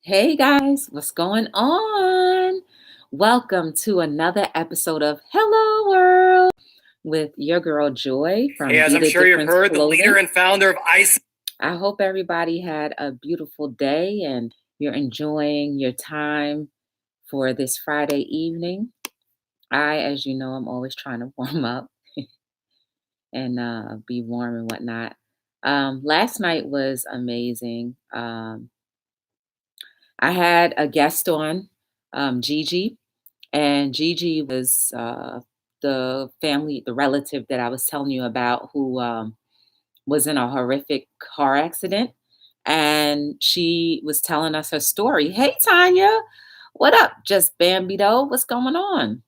Hey guys, what's going on? Welcome to another episode of Hello World with your girl Joy Hey, from as Be I'm the sure you've Difference heard, the leader Clothing. and founder of ICE. I hope everybody had a beautiful day and you're enjoying your time for this Friday evening. As you know, I'm always trying to warm up and be warm and whatnot. Last night was amazing. I had a guest on, Gigi. And Gigi was the relative that I was telling you about who was in a horrific car accident. And she was telling us her story. Hey, Tanya, what up? Just Bambito, what's going on?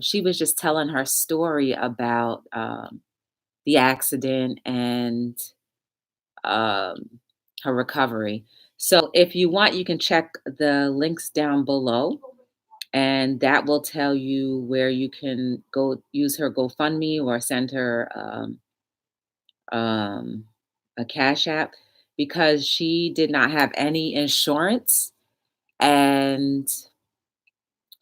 She was just telling her story about the accident and um, her recovery. So if you want, you can check the links down below and that will tell you where you can go use her GoFundMe or send her um, a Cash App because she did not have any insurance. And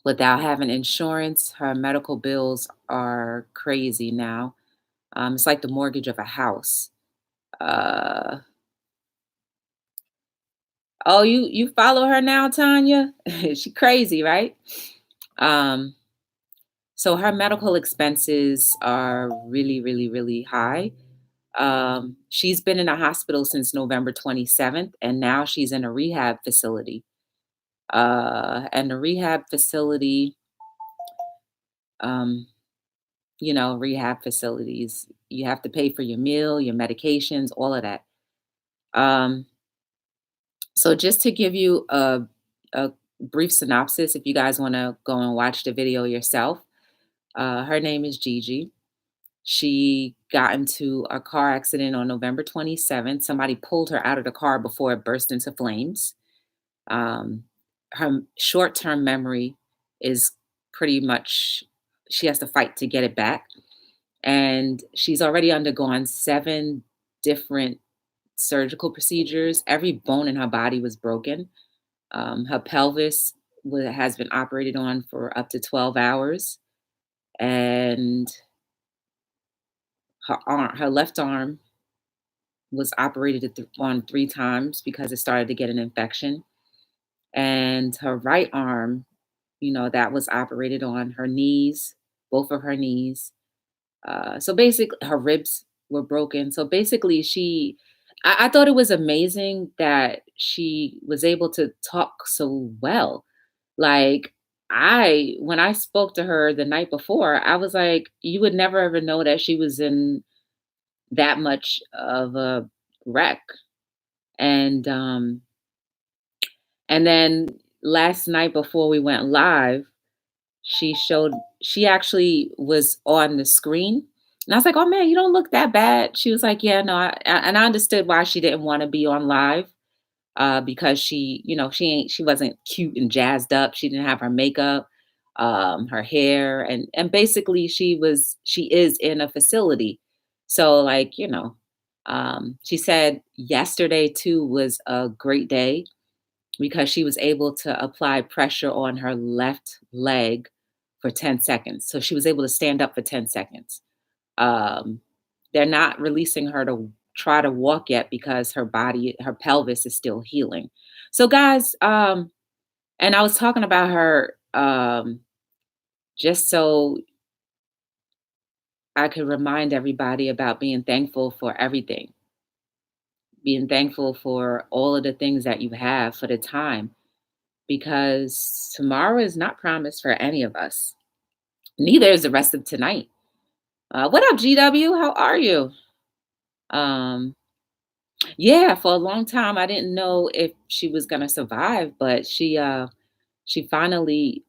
without having insurance, her medical bills are crazy now. It's like the mortgage of a house. Uh, oh, you follow her now, Tanya? She crazy, right? Um, so her medical expenses are really, really, really high. She's been in a hospital since November 27th, and now she's in a rehab facility. And the rehab facility, um, rehab facilities, you have to pay for your meal, your medications, all of that. Um, so just to give you a brief synopsis, if you guys want to go and watch the video yourself, her name is Gigi. She got into a car accident on November 27th. Somebody pulled her out of the car before it burst into flames. Um, Her short term memory is pretty much, she has to fight to get it back. And she's already undergone 7 different surgical procedures. Every bone in her body was broken. Her pelvis has been operated on for up to 12 hours. And her left arm was operated on 3 times because it started to get an infection. And her right arm, that was operated on her knees, both of her knees. So basically, her ribs were broken. So basically, I thought it was amazing that she was able to talk so well. Like, when I spoke to her the night before, I was like, you would never ever know that she was in that much of a wreck. And and then last night before we went live, she actually was on the screen. And I was like, "Oh man, you don't look that bad." She was like, "Yeah, no." And I understood why she didn't want to be on live because she wasn't cute and jazzed up. She didn't have her makeup, her hair, and basically she is in a facility. So like, she said yesterday too was a great day because she was able to apply pressure on her left leg for 10 seconds. So she was able to stand up for 10 seconds. Um, they're not releasing her to try to walk yet because her pelvis is still healing. So, guys, and I was talking about her just so I could remind everybody about being thankful for everything, being thankful for all of the things that you have for the time, because tomorrow is not promised for any of us. Neither is the rest of tonight. What up, GW? How are you? Um, yeah, for a long time I didn't know if she was gonna survive, but I finally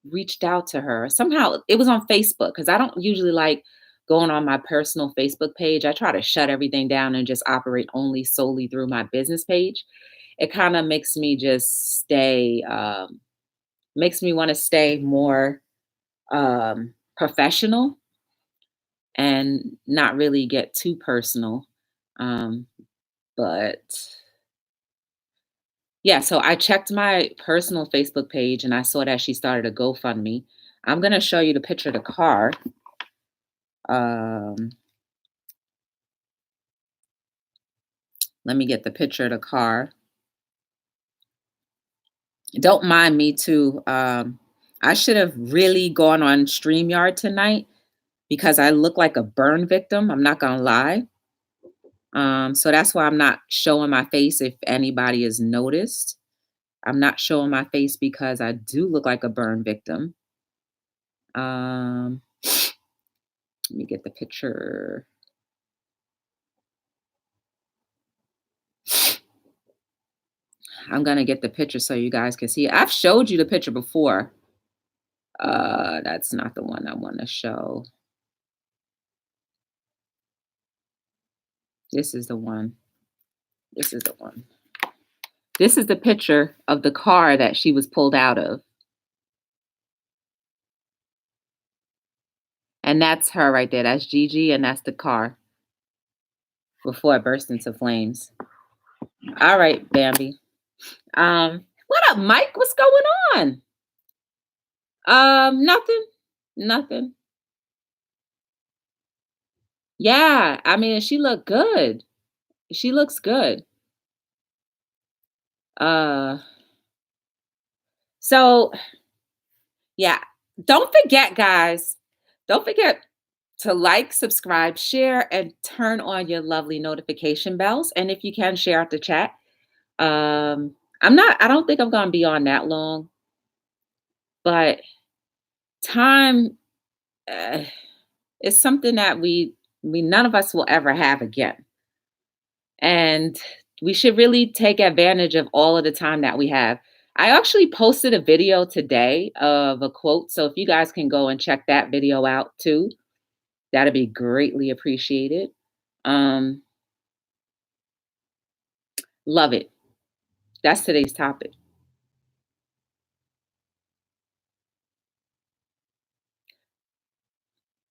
reached out to her. Somehow it was on Facebook because I don't usually like going on my personal Facebook page. I try to shut everything down and just operate only solely through my business page. It kind of makes me want to stay more professional and not really get too personal. Um, but Yeah, so I checked my personal Facebook page and I saw that she started a GoFundMe. I'm gonna show you the picture of the car. Um, Let me get the picture of the car. Don't mind me too. I should have really gone on StreamYard tonight because I look like a burn victim. I'm not gonna lie. So that's why I'm not showing my face if anybody is noticed. I'm not showing my face because I do look like a burn victim. Um, Let me get the picture. I'm gonna get the picture so you guys can see it. I've showed you the picture before. That's not the one I want to show. This is the one. This is the one. This is the picture of the car that she was pulled out of. And that's her right there. That's Gigi, and that's the car before it burst into flames. All right, Bambi. What up, Mike? What's going on? Nothing. Nothing. Yeah, I mean, she looked good. She looks good. Uh, so yeah, don't forget, guys. Don't forget to like, subscribe, share, and turn on your lovely notification bells. And if you can, share out the chat. I don't think I'm gonna be on that long, but time uh, is something that we none of us will ever have again. And we should really take advantage of all of the time that we have. I actually posted a video today of a quote. So if you guys can go and check that video out too, that'd be greatly appreciated. Um, Love it. That's today's topic.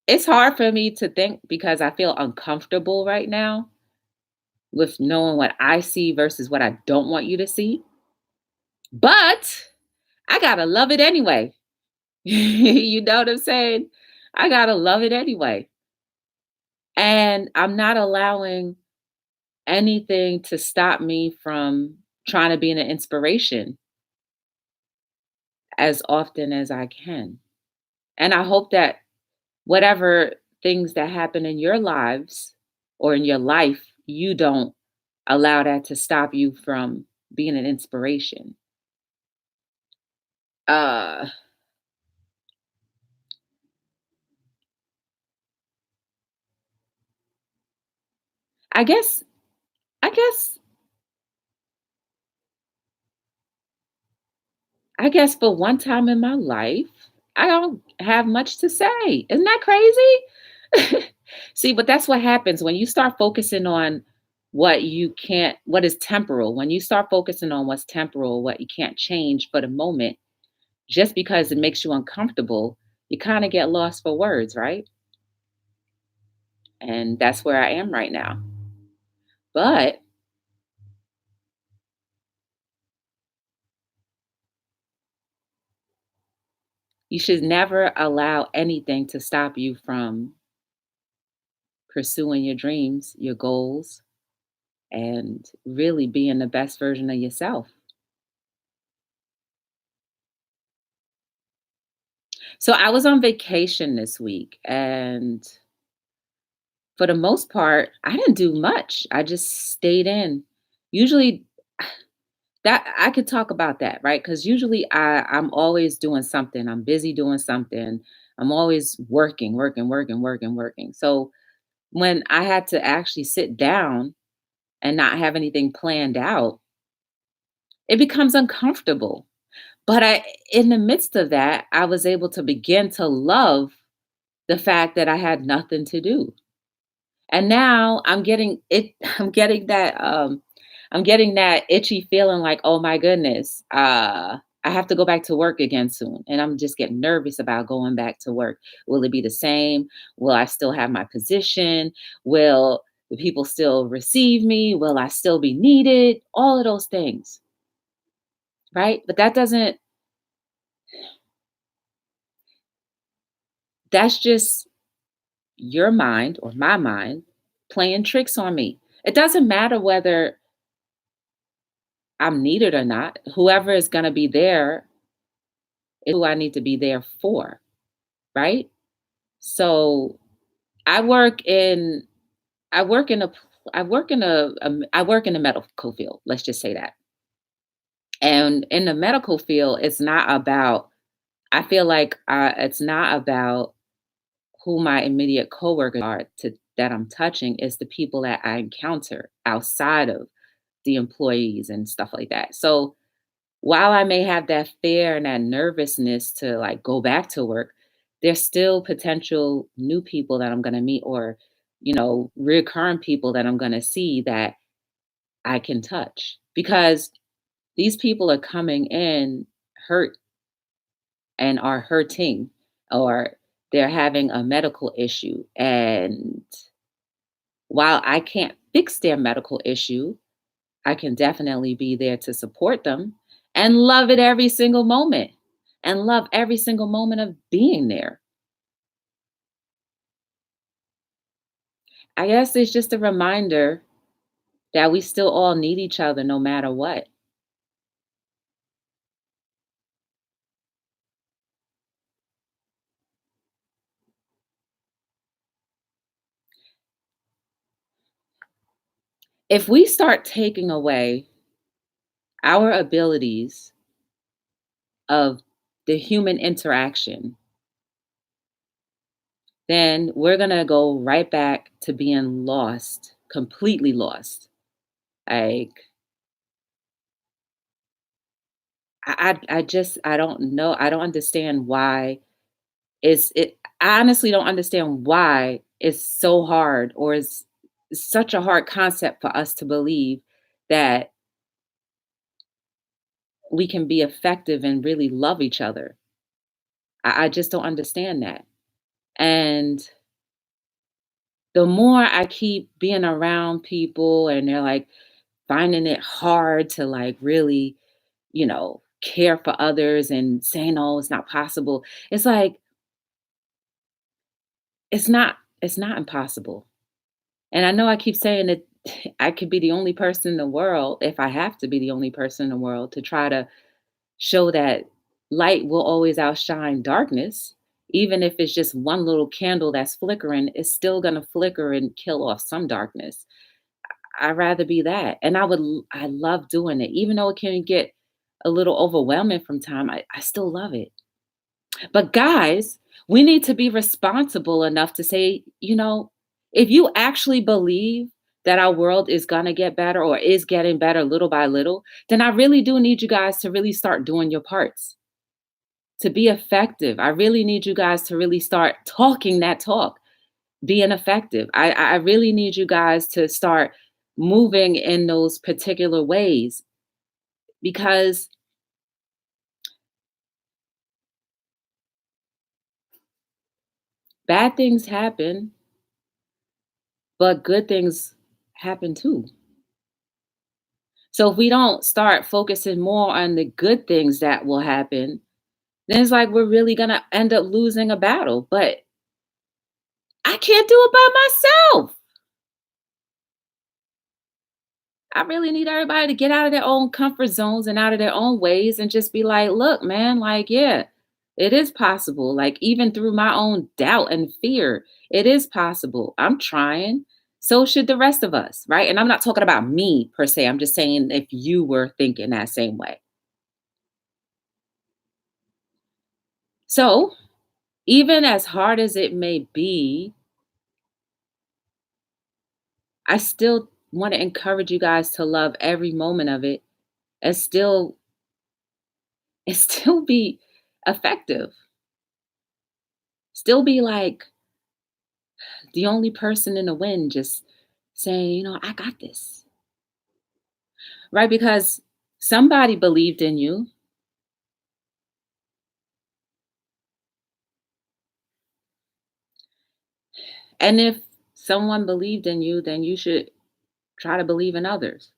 It's hard for me to think because I feel uncomfortable right now with knowing what I see versus what I don't want you to see. But I gotta love it anyway. You know what I'm saying? I gotta love it anyway. And I'm not allowing anything to stop me from trying to be an inspiration as often as I can. And I hope that whatever things that happen in your lives or in your life, you don't allow that to stop you from being an inspiration. Uh, I guess, I guess, I guess for one time in my life, I don't have much to say. Isn't that crazy? See, but that's what happens when you start focusing on what is temporal, when you start focusing on what's temporal, what you can't change for the moment, just because it makes you uncomfortable, you kind of get lost for words, right? And that's where I am right now. But you should never allow anything to stop you from pursuing your dreams, your goals, and really being the best version of yourself. So I was on vacation this week, and for the most part, I didn't do much. I just stayed in. Usually that I could talk about that, right? Because usually I'm always doing something. I'm busy doing something. I'm always working, working, working, working, working. So when I had to actually sit down and not have anything planned out, it becomes uncomfortable. But in the midst of that, I was able to begin to love the fact that I had nothing to do. And now I'm getting it, I'm getting that itchy feeling like, oh my goodness, I have to go back to work again soon. And I'm just getting nervous about going back to work. Will it be the same? Will I still have my position? Will the people still receive me? Will I still be needed? All of those things. right? But that doesn't that's just your mind or my mind playing tricks on me. It doesn't matter whether I'm needed or not. Whoever is going to be there is who I need to be there for, right? So I work in I work in a I work in I work in the medical field. Let's just say that. And in the medical field, it's not about. I feel like it's not about who my immediate coworkers are that I'm touching. It's the people that I encounter outside of the employees and stuff like that. So while I may have that fear and that nervousness to like go back to work, there's still potential new people that I'm going to meet or, recurring people that I'm going to see that I can touch because these people are coming in hurt and are hurting or they're having a medical issue. And while I can't fix their medical issue, I can definitely be there to support them and love it every single moment and love every single moment of being there. I guess it's just a reminder that we still all need each other no matter what. If we start taking away our abilities of the human interaction, then we're going to go right back to being lost, completely lost. Like, I don't know. I don't understand why I honestly don't understand why it's so hard or is such a hard concept for us to believe that we can be effective and really love each other. I just don't understand that. And the more I keep being around people and they're like finding it hard to like really, care for others and saying, oh, it's not possible. It's like, it's not impossible. And I know I keep saying that I could be the only person in the world, if I have to be the only person in the world, to try to show that light will always outshine darkness. Even if it's just one little candle that's flickering, it's still going to flicker and kill off some darkness. I'd rather be that. And I love doing it. Even though it can get a little overwhelming from time, I still love it. But guys, we need to be responsible enough to say, if you actually believe that our world is going to get better or is getting better little by little, then I really do need you guys to really start doing your parts to be effective. I really need you guys to really start talking that talk, being effective. I really need you guys to start moving in those particular ways because bad things happen, but good things happen too. So if we don't start focusing more on the good things that will happen, then it's like we're really gonna end up losing a battle. But I can't do it by myself. I really need everybody to get out of their own comfort zones and out of their own ways and just be like, look, man, like, yeah, it is possible. Like, even through my own doubt and fear, it is possible. I'm trying. So should the rest of us, right? And I'm not talking about me per se. I'm just saying if you were thinking that same way. So, even as hard as it may be, I still want to encourage you guys to love every moment of it and still be effective. Still be like the only person in the wind just saying, I got this. Right? Because somebody believed in you. And if someone believed in you, then you should try to believe in others.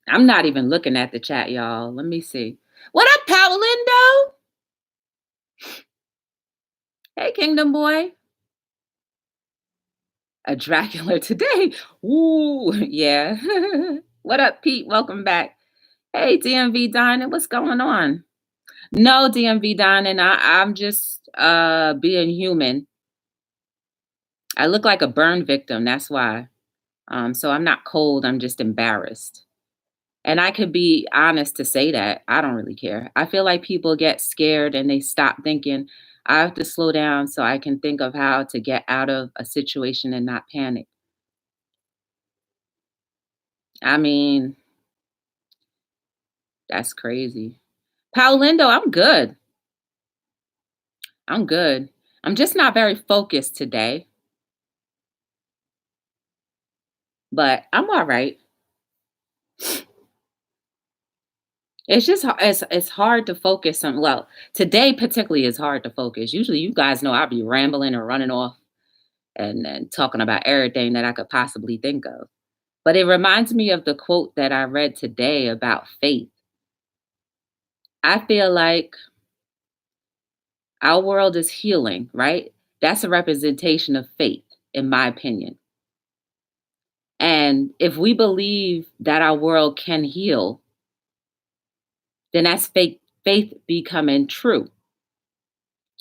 I'm not even looking at the chat, y'all. Let me see. What up, Paolindo? Hey, Kingdom Boy. A Dracula today. Ooh, yeah. What up, Pete? Welcome back. Hey, DMV Dining, what's going on? No, DMV Dining, I'm just being human. I look like a burn victim, that's why. So I'm not cold, I'm just embarrassed. And I could be honest to say that. I don't really care. I feel like people get scared and they stop thinking. I have to slow down so I can think of how to get out of a situation and not panic. I mean, that's crazy. Paolindo, I'm good. I'm good. I'm just not very focused today, but I'm all right. It's just it's hard to focus on. Well, today particularly is hard to focus. Usually, you guys know I'll be rambling or running off and talking about everything that I could possibly think of. But it reminds me of the quote that I read today about faith. I feel like our world is healing, right? That's a representation of faith, in my opinion. And if we believe that our world can heal, then that's faith becoming true.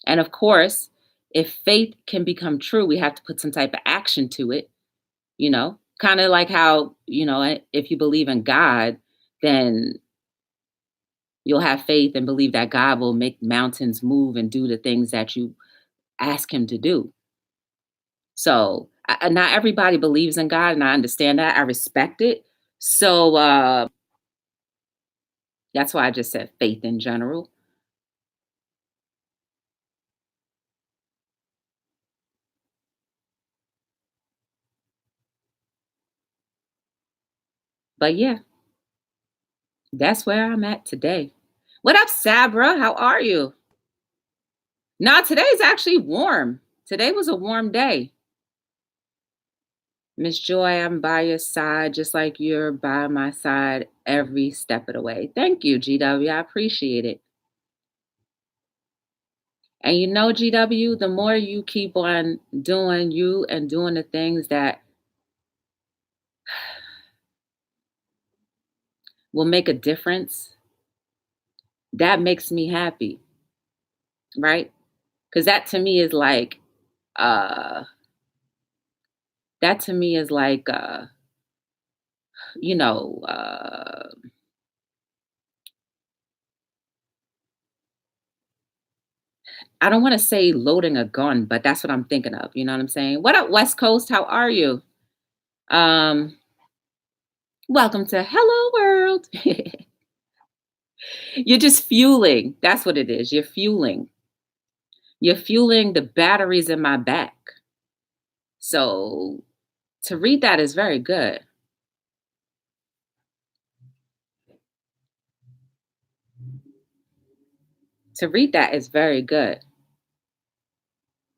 And of course, if faith can become true, we have to put some type of action to it, kind of like how, if you believe in God, then you'll have faith and believe that God will make mountains move and do the things that you ask him to do. So, not everybody believes in God, and I understand that. I respect it. So, that's why I just said faith in general. But yeah, that's where I'm at today. What up, Sabra? How are you? No, today's actually warm. Today was a warm day. Miss Joy, I'm by your side, just like you're by my side every step of the way. Thank you, GW. I appreciate it. And GW, the more you keep on doing you and doing the things that will make a difference, that makes me happy, right? Because uh, that to me is like, you know, uh, I don't want to say loading a gun, but that's what I'm thinking of. You know what I'm saying? What up, West Coast? How are you? Um, Welcome to Hello World. You're just fueling. That's what it is. You're fueling. You're fueling the batteries in my back. So to read that is very good. To read that is very good.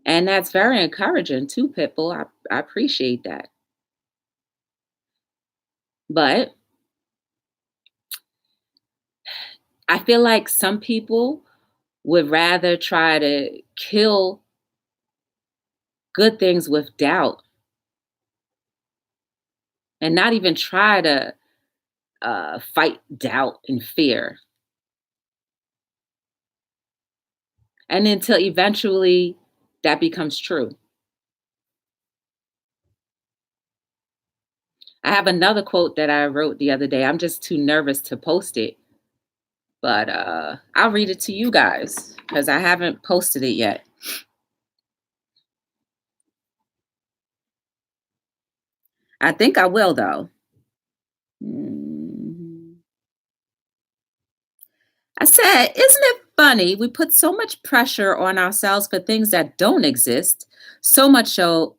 And that's very encouraging too, Pitbull. I appreciate that. But I feel like some people would rather try to kill good things with doubt and not even try to fight doubt and fear. And until eventually that becomes true. I have another quote that I wrote the other day. I'm just too nervous to post it, but I'll read it to you guys because I haven't posted it yet. I think I will, though. I said, isn't it funny? We put so much pressure on ourselves for things that don't exist, so much so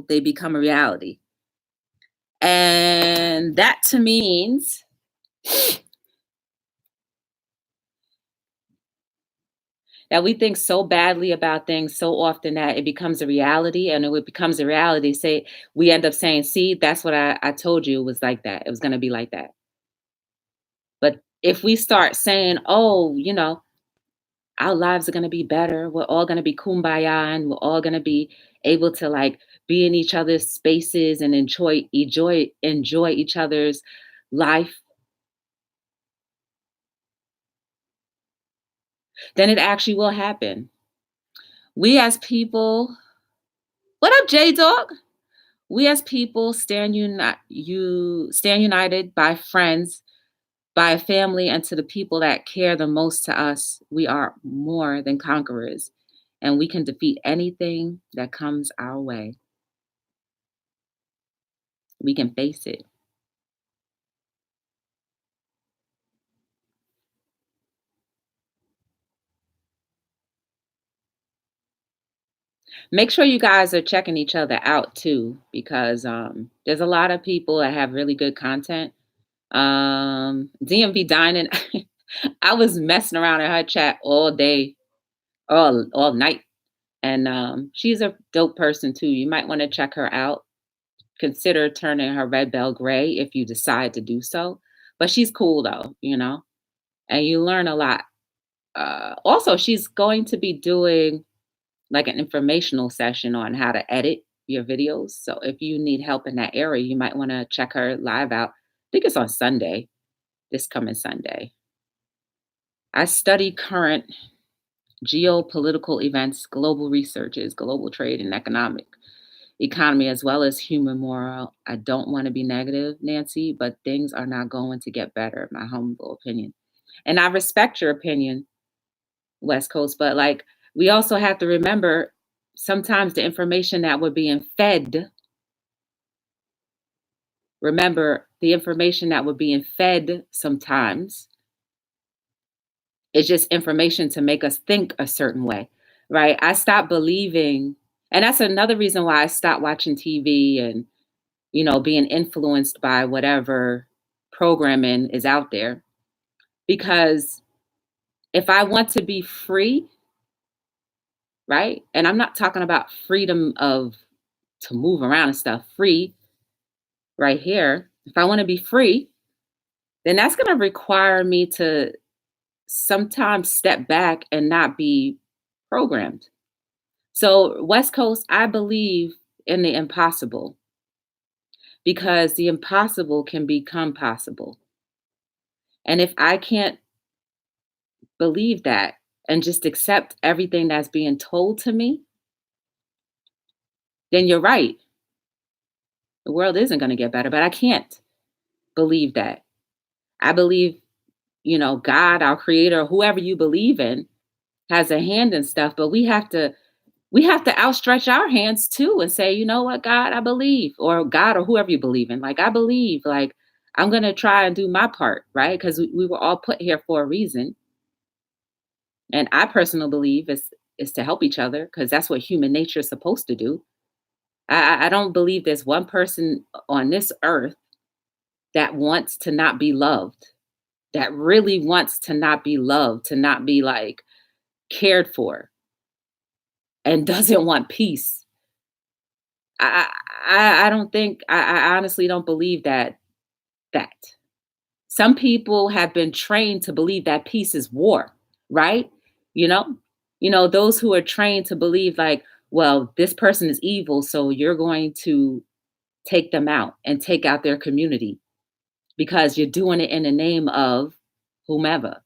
they become a reality. And that to me means that we think so badly about things so often that it becomes a reality. And when it becomes a reality, say we end up saying, see, that's what I told you it was like that. It was gonna be like that. But if we start saying, oh, our lives are gonna be better, we're all gonna be kumbaya and we're all gonna be able to like be in each other's spaces and enjoy each other's life, then it actually will happen. We as people, what up, J Dog? We as people stand united by friends, by a family, and to the people that care the most to us. We are more than conquerors, and we can defeat anything that comes our way. We can face it. Make sure you guys are checking each other out too, because there's a lot of people that have really good content. DMV Dining, I was messing around in her chat all day, all night. And she's a dope person too. You might want to check her out. Consider turning her red bell gray if you decide to do so. But she's cool though, and you learn a lot. Also, she's going to be doing like an informational session on how to edit your videos. So if you need help in that area, you might want to check her live out. I think it's on Sunday, this coming Sunday. I study current geopolitical events, global researches, global trade and economic economy, as well as human moral. I don't want to be negative, Nancy, but things are not going to get better, my humble opinion. And I respect your opinion, West Coast, but like we also have to remember sometimes the information that we're being fed, remember the information that we're being fed sometimes is just information to make us think a certain way, right? I stopped believing, and that's another reason why I stopped watching TV and being influenced by whatever programming is out there. Because if I want to be free, right? And I'm not talking about freedom of to move around and stuff, free right here. If I want to be free, then that's going to require me to sometimes step back and not be programmed. So, West Coast, I believe in the impossible because the impossible can become possible. And if I can't believe that and just accept everything that's being told to me, then you're right. The world isn't going to get better, but I can't believe that. I believe, God, our creator, whoever you believe in, has a hand in stuff, but we have to outstretch our hands too and say, you know what, God, I believe, or God, or whoever you believe in, like I believe, like I'm gonna try and do my part, right? Because we were all put here for a reason. And I personally believe is to help each other because that's what human nature is supposed to do. I don't believe there's one person on this earth that wants to not be loved, that really wants to not be loved, to not be like cared for, and doesn't want peace. I don't think I honestly don't believe that. Some people have been trained to believe that peace is war, right? You know, those who are trained to believe like, well, this person is evil, so you're going to take them out and take out their community because you're doing it in the name of whomever.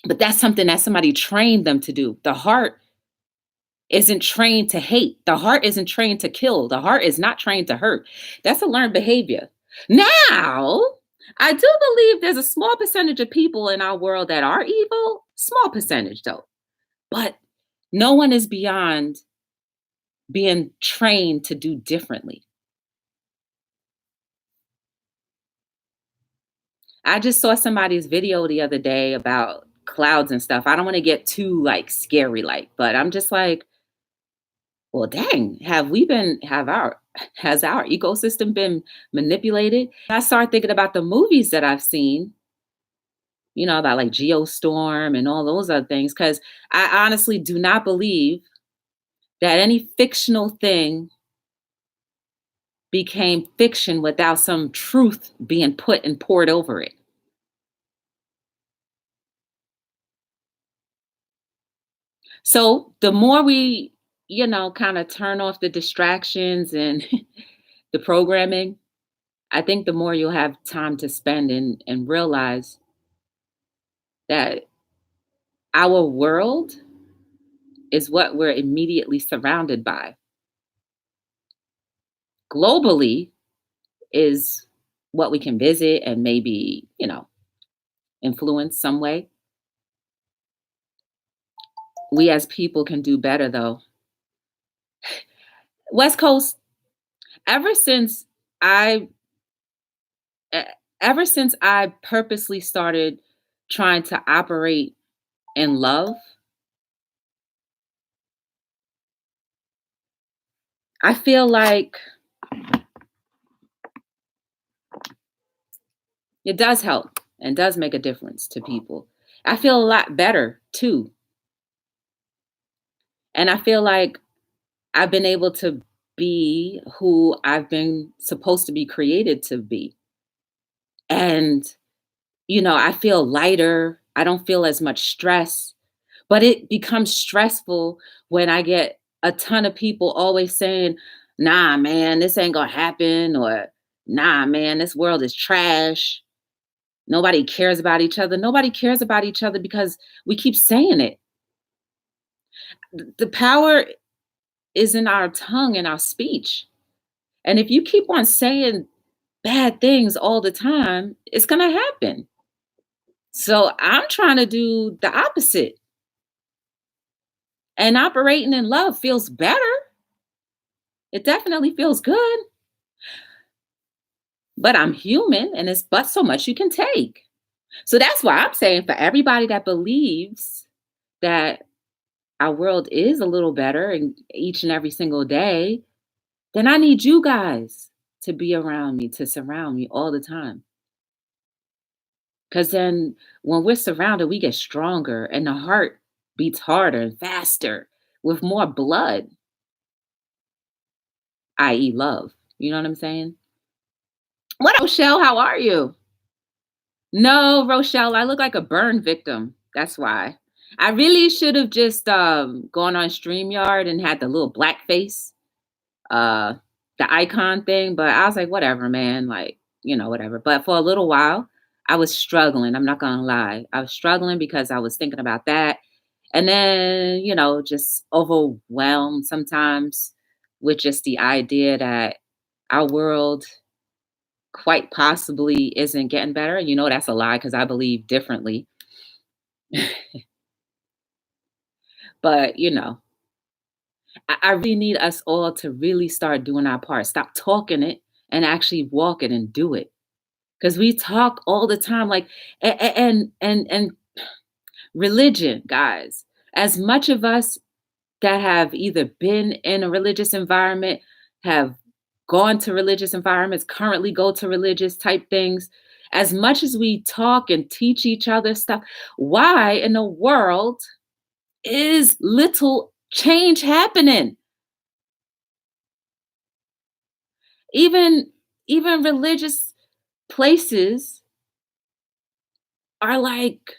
But that's something that somebody trained them to do. The heart isn't trained to hate. The heart isn't trained to kill. The heart is not trained to hurt. That's a learned behavior. Now, I do believe there's a small percentage of people in our world that are evil, small percentage though. But no one is beyond being trained to do differently. I just saw somebody's video the other day about clouds and stuff. I don't want to get too like scary like, but I'm just like, well, dang, has our ecosystem been manipulated? I started thinking about the movies that I've seen about like Geostorm and all those other things. Because I honestly do not believe that any fictional thing became fiction without some truth being put and poured over it. So the more we, kind of turn off the distractions and the programming, I think the more you'll have time to spend and realize that our world is what we're immediately surrounded by. Globally is what we can visit and maybe, influence some way. We as people can do better though. West Coast, ever since I e- ever since I purposely started trying to operate in love, I feel like it does help and does make a difference to people. I feel a lot better too. And I feel like I've been able to be who I've been supposed to be created to be. And, I feel lighter. I don't feel as much stress, but it becomes stressful when I get a ton of people always saying, nah, man, this ain't gonna happen, or nah, man, this world is trash. Nobody cares about each other. Nobody cares about each other because we keep saying it. The power is in our tongue and our speech. And if you keep on saying bad things all the time, it's going to happen. So I'm trying to do the opposite. And operating in love feels better. It definitely feels good. But I'm human and it's but so much you can take. So that's why I'm saying for everybody that believes that our world is a little better and each and every single day, then I need you guys to be around me, to surround me all the time. Because then when we're surrounded, we get stronger and the heart beats harder and faster with more blood, i.e., love. You know what I'm saying? What up, Rochelle? How are you? No, Rochelle, I look like a burn victim. That's why. I really should have just gone on StreamYard and had the little black face, uh, the icon thing, but I was like, whatever, man, like, whatever. But for a little while, I was struggling. I'm not gonna lie. I was struggling because I was thinking about that. And then, just overwhelmed sometimes with just the idea that our world quite possibly isn't getting better. That's a lie because I believe differently. But, I really need us all to really start doing our part. Stop talking it and actually walk it and do it. Because we talk all the time, like, and religion, guys. As much of us that have either been in a religious environment, have gone to religious environments, currently go to religious type things, as much as we talk and teach each other stuff, why in the world is little change happening? Even even religious places are like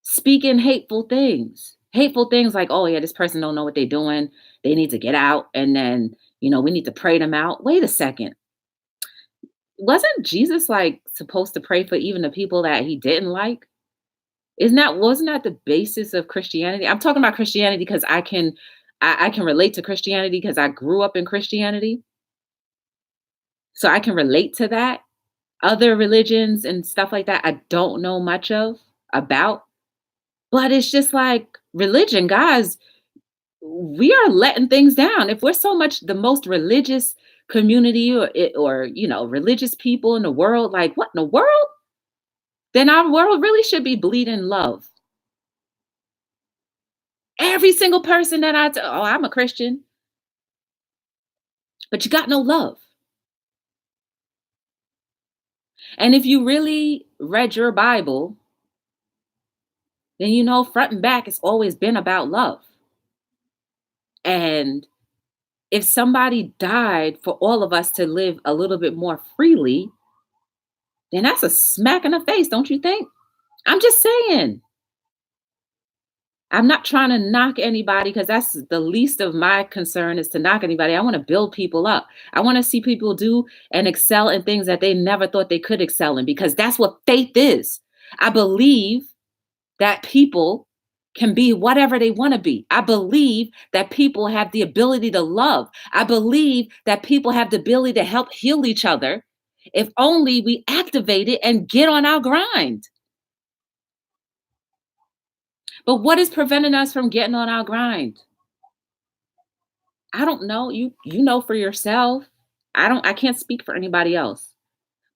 speaking hateful things. Hateful things like, oh yeah, this person don't know what they're doing. They need to get out. And then, we need to pray them out. Wait a second. Wasn't Jesus like supposed to pray for even the people that he didn't like? Wasn't that the basis of Christianity? I'm talking about Christianity because I can relate to Christianity because I grew up in Christianity. So I can relate to that. Other religions and stuff like that, I don't know much about. But it's just like religion, guys, we are letting things down. If we're so much the most religious community or religious people in the world, like what in the world? Then our world really should be bleeding love. Every single person that oh, I'm a Christian, but you got no love. And if you really read your Bible, then you know front and back it's always been about love. And if somebody died for all of us to live a little bit more freely, then that's a smack in the face, don't you think? I'm just saying. I'm not trying to knock anybody because that's the least of my concern is to knock anybody. I want to build people up. I want to see people do and excel in things that they never thought they could excel in because that's what faith is. I believe that people can be whatever they want to be. I believe that people have the ability to love. I believe that people have the ability to help heal each other if only we activate it and get on our grind. But what is preventing us from getting on our grind? I don't know. You know for yourself. I can't speak for anybody else.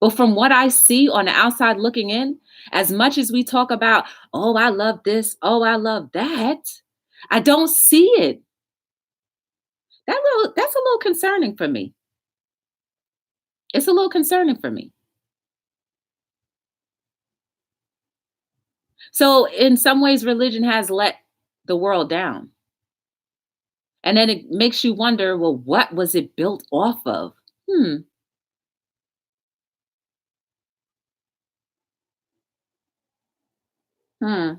But from what I see on the outside looking in, as much as we talk about, oh, I love this, oh, I love that, I don't see it. That's a little concerning for me. It's a little concerning for me. So in some ways religion has let the world down. And then it makes you wonder, well, what was it built off of? Hmm. Hmm.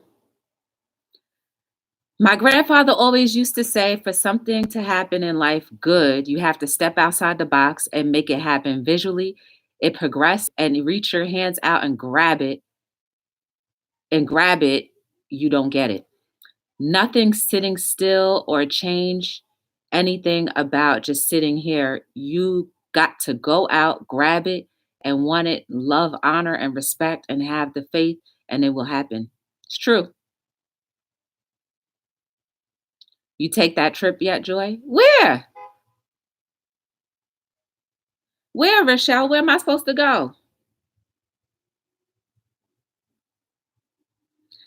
My grandfather always used to say, for something to happen in life good, you have to step outside the box and make it happen visually. It progress and reach your hands out and grab it, you don't get it. Nothing sitting still or change anything about just sitting here. You got to go out, grab it, and want it, love, honor, and respect, and have the faith, and it will happen. It's true. You take that trip yet, Joy? Where? Where, Rochelle? Where am I supposed to go?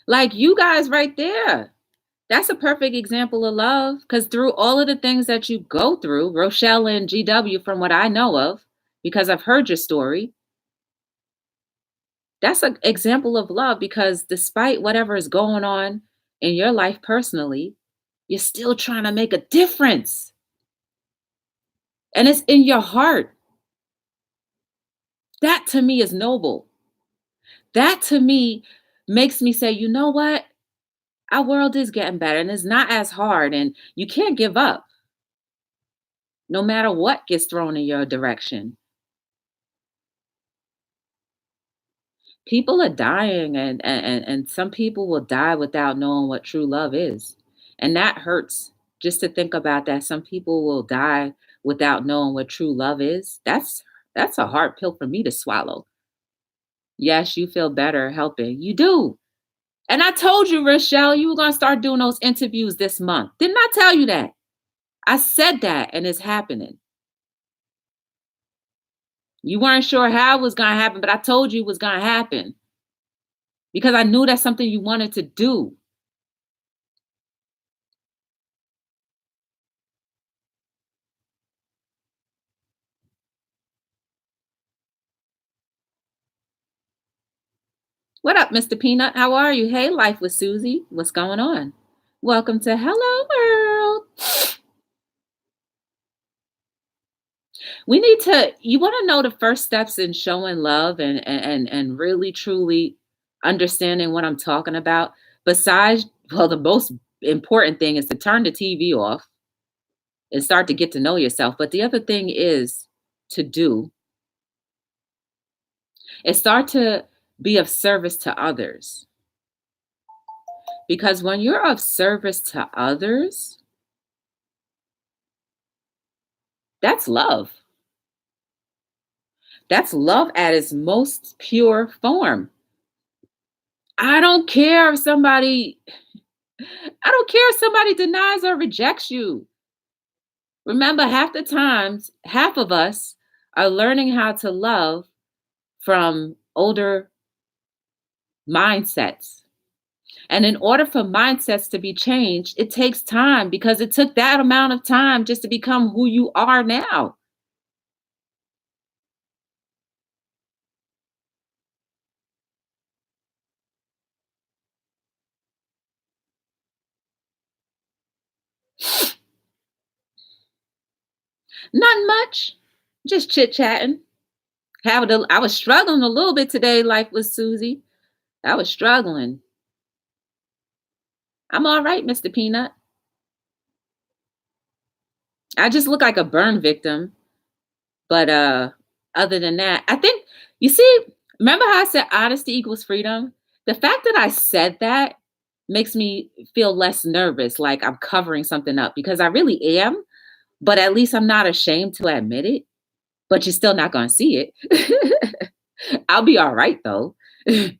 Like you guys right there. That's a perfect example of love because through all of the things that you go through, Rochelle and GW, from what I know of, because I've heard your story, that's an example of love because despite whatever is going on in your life personally, you're still trying to make a difference. And it's in your heart. That to me is noble. That to me makes me say, you know what? Our world is getting better and it's not as hard and you can't give up no matter what gets thrown in your direction. People are dying and some people will die without knowing what true love is. And that hurts just to think about that some people will die without knowing what true love is. That's a hard pill for me to swallow. Yes, you feel better helping. You do. And I told you, Rochelle, you were going to start doing those interviews this month. Didn't I tell you that? I said that and it's happening. You weren't sure how it was going to happen, but I told you it was going to happen because I knew that's something you wanted to do. What up, Mr. Peanut? How are you? Hey, Life with Susie. What's going on? Welcome to Hello World. We need to, you want to know the first steps in showing love and really truly understanding what I'm talking about. Besides, well, the most important thing is to turn the TV off and start to get to know yourself. But the other thing is to do is start to be of service to others. Because when you're of service to others, that's love. That's love at its most pure form. I don't care if somebody I don't care if somebody denies or rejects you. Remember, half the times, half of us are learning how to love from older mindsets. And in order for mindsets to be changed, it takes time because it took that amount of time just to become who you are now. Nothing much. Just chit-chatting. I was struggling a little bit today, life with Susie. I was struggling. I'm all right, Mr. Peanut. I just look like a burn victim. But other than that, I think you see, remember how I said honesty equals freedom? The fact that I said that makes me feel less nervous, like I'm covering something up because I really am, but at least I'm not ashamed to admit it. But you're still not gonna see it. I'll be all right though. What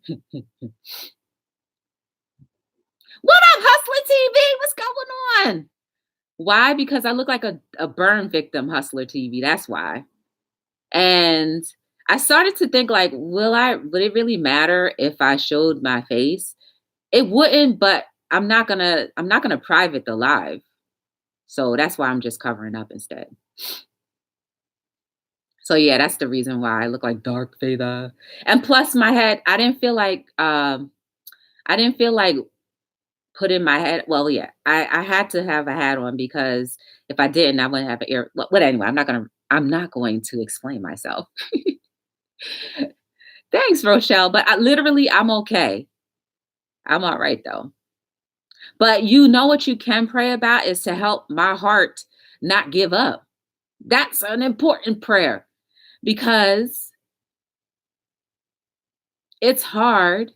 up, Hustler TV? What's going on? Why? Because I look like a burn victim, Hustler TV. That's why. And I started to think like, would it really matter if I showed my face? It wouldn't, but I'm not gonna private the live. So that's why I'm just covering up instead. So yeah, that's the reason why I look like Dark Vader. And plus my head, I didn't feel like putting my head well, yeah, I had to have a hat on because if I didn't, I wouldn't have an ear. But anyway, I'm not going to explain myself. Thanks, Rochelle. But I'm okay. I'm all right though. But you know what you can pray about is to help my heart not give up. That's an important prayer because it's hard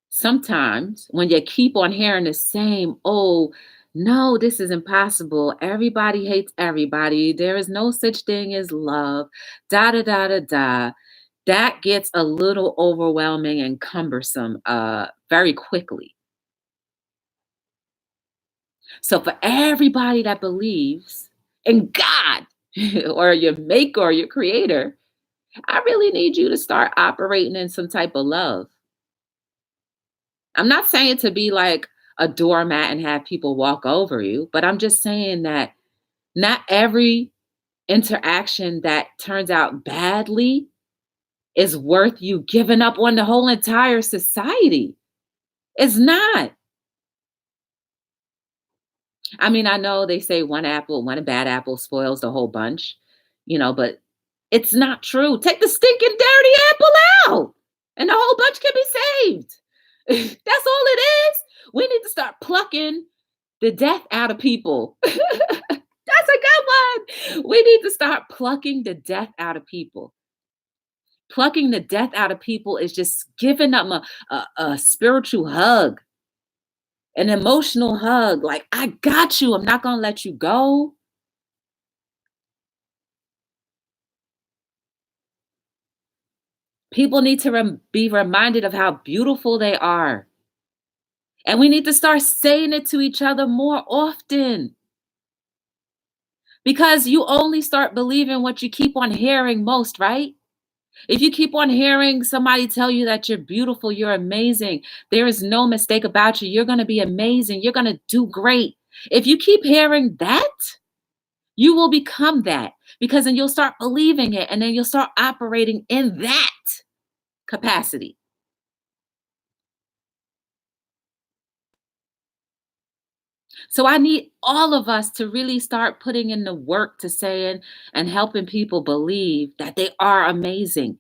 sometimes when you keep on hearing the same, oh, no, this is impossible. Everybody hates everybody. There is no such thing as love. Da da da da da. That gets a little overwhelming and cumbersome very quickly. So for everybody that believes in God or your maker or your creator, I really need you to start operating in some type of love. I'm not saying to be like a doormat and have people walk over you, but I'm just saying that not every interaction that turns out badly is worth you giving up on the whole entire society. It's not. I mean, I know they say one bad apple spoils the whole bunch, but it's not true. Take the stinking dirty apple out, and the whole bunch can be saved. That's all it is. We need to start plucking the death out of people. That's a good one. We need to start plucking the death out of people. Plucking the death out of people is just giving them a spiritual hug, an emotional hug. Like, I got you. I'm not going to let you go. People need to be reminded of how beautiful they are. And we need to start saying it to each other more often because you only start believing what you keep on hearing most, right? If you keep on hearing somebody tell you that you're beautiful, you're amazing, there is no mistake about you, you're going to be amazing, you're going to do great. If you keep hearing that, you will become that because then you'll start believing it and then you'll start operating in that capacity. So I need all of us to really start putting in the work to saying and helping people believe that they are amazing.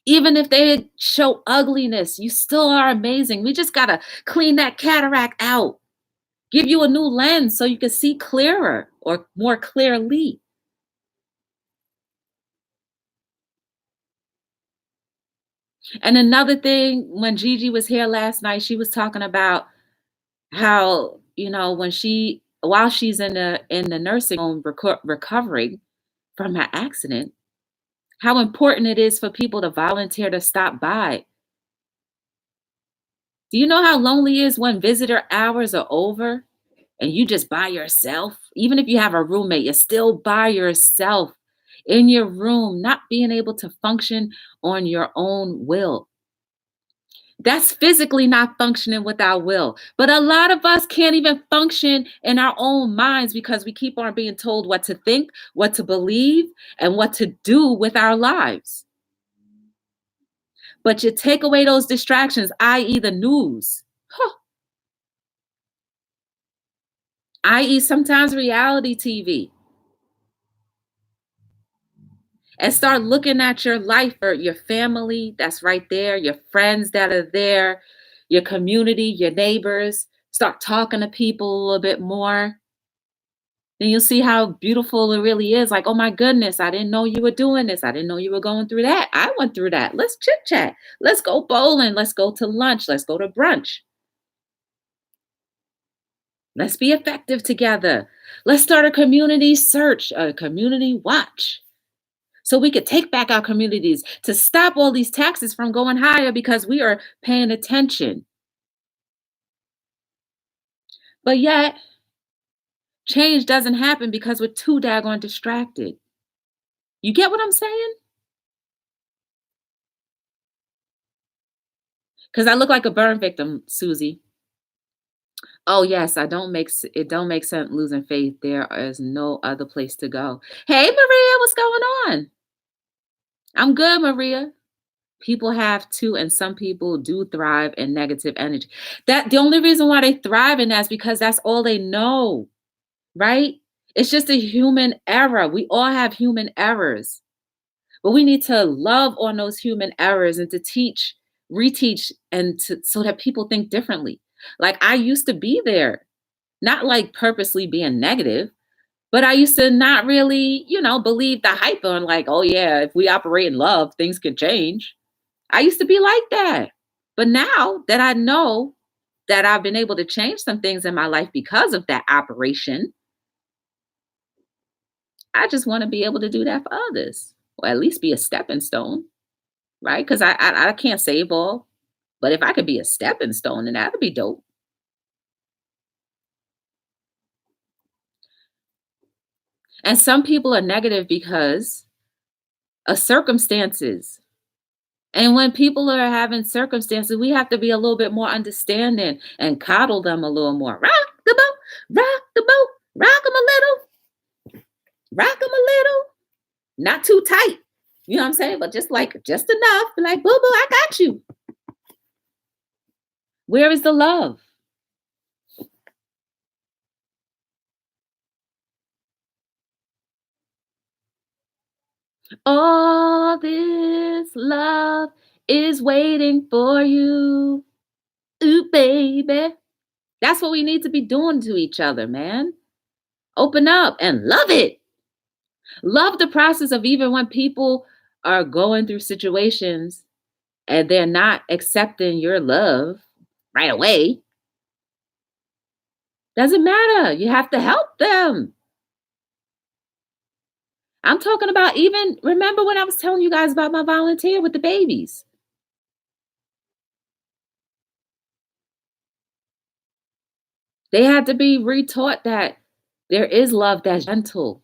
Even if they show ugliness, you still are amazing. We just got to clean that cataract out, give you a new lens so you can see clearer or more clearly. And another thing, when Gigi was here last night, she was talking about how, while she's in the nursing home recovering from her accident, how important it is for people to volunteer to stop by. Do you know how lonely it is when visitor hours are over and you just by yourself? Even if you have a roommate, you're still by yourself in your room, not being able to function on your own will. That's physically not functioning with our will. But a lot of us can't even function in our own minds because we keep on being told what to think, what to believe, and what to do with our lives. But you take away those distractions, i.e., the news, i.e., sometimes reality TV. and start looking at your life or your family that's right there, your friends that are there, your community, your neighbors. Start talking to people a little bit more. Then you'll see how beautiful it really is. Like, oh my goodness, I didn't know you were doing this. I didn't know you were going through that. I went through that. Let's chit chat. Let's go bowling. Let's go to lunch. Let's go to brunch. Let's be effective together. Let's start a community search, a community watch. So we could take back our communities to stop all these taxes from going higher because we are paying attention. But yet, change doesn't happen because we're too daggone distracted. You get what I'm saying? Because I look like a burn victim, Susie. Oh yes, it don't make sense losing faith. There is no other place to go. Hey Maria, what's going on? I'm good, Maria. People have to, and some people do thrive in negative energy. That the only reason why they thrive in that is because that's all they know, right? It's just a human error. We all have human errors, but we need to love on those human errors and to teach, reteach, and so that people think differently. Like I used to be there, not like purposely being negative, but I used to not really, believe the hype on like, oh yeah, if we operate in love, things could change. I used to be like that. But now that I know that I've been able to change some things in my life because of that operation, I just want to be able to do that for others, or at least be a stepping stone, right? Because I can't save all, but if I could be a stepping stone, then that'd be dope. And some people are negative because of circumstances. And when people are having circumstances, we have to be a little bit more understanding and coddle them a little more. Rock the boat, rock them a little, rock them a little. Not too tight. You know what I'm saying? But just enough. Like, boo boo, I got you. Where is the love? All this love is waiting for you. Ooh, baby. That's what we need to be doing to each other, man. Open up and love it. Love the process of even when people are going through situations and they're not accepting your love right away. Doesn't matter. You have to help them. I'm talking about even remember when I was telling you guys about my volunteer with the babies? They had to be retaught that there is love that's gentle.